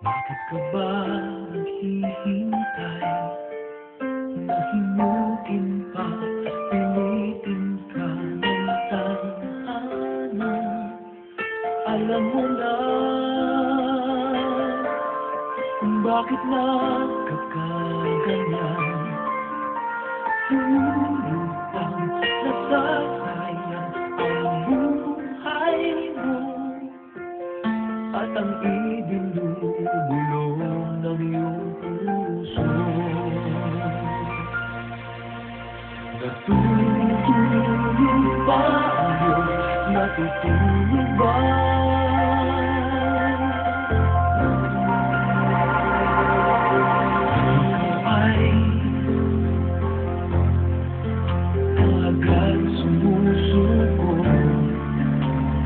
Bakit ka ba naghihintay? Nahimukin pa, pilitin ka ng tadhana. Alam mo na kung bakit nagkakaganyan. Lulutang nasasayang ang buhay mo at ang ibinubulong ng iyong puso. Natutulog ba ang Diyos? Natutulog ba? Ay agad sumusuko,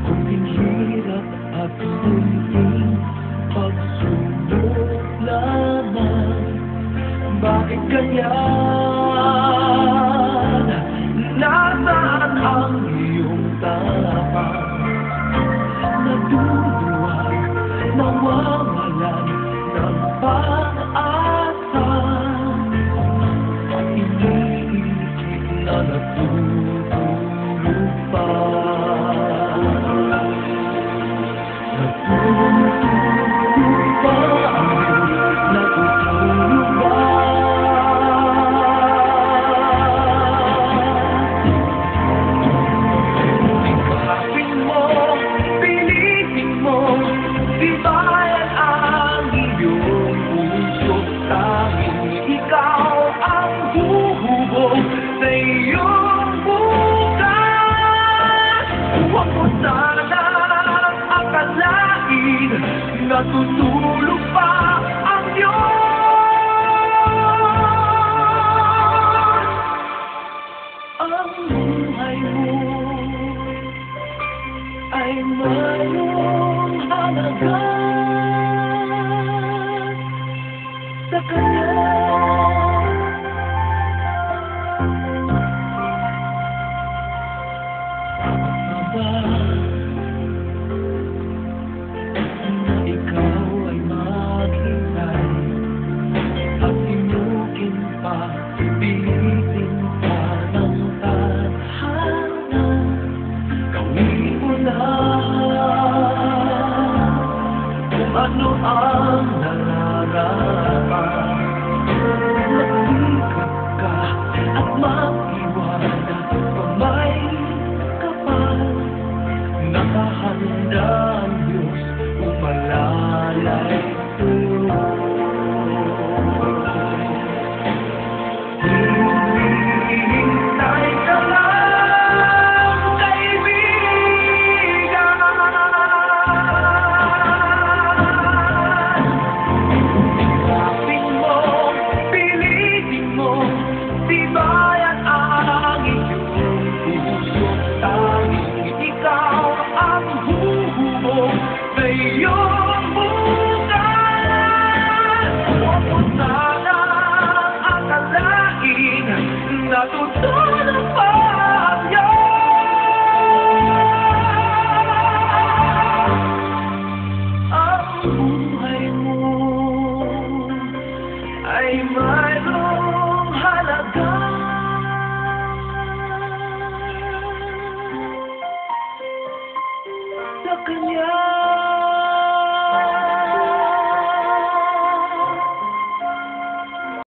kunting hirap at kunting pagsubok lamang. Bakit ganyan? Nasaan ang iyong tapang? Nadudurog, nawawalan ng pag-asa. Iniisip na natutulog pa. Natutulog ba ang Diyos? Natutulog ba? Sikapin mo, pilitin mo, tibayan ang iyong puso. Tanging ikaw ang huhubog sa iyong bukas. Huwag mo sanang akalain natutulog pa ang Diyos. Ang buhay mo ay mayroong halaga sa Kanya. Aba, na ikaw ay maghintay at tinukin pa, pilitin pa ng tadhana. Gawin mo na kung ano ang nararapat. Magsikap ka at mag-iwanan kung may kapal. Nakahanda ang Diyos kung malalay sa'yo. Hinihintay ka lang, kaibigan. Sikapin mo, pilitin mo, tibayan ang iyong puso. Tanging ikaw ang huhubog sa iyong bukas. Huwag mo sanang akalain natutulog pa ang Diyos. Ang buhay mo ay mayroong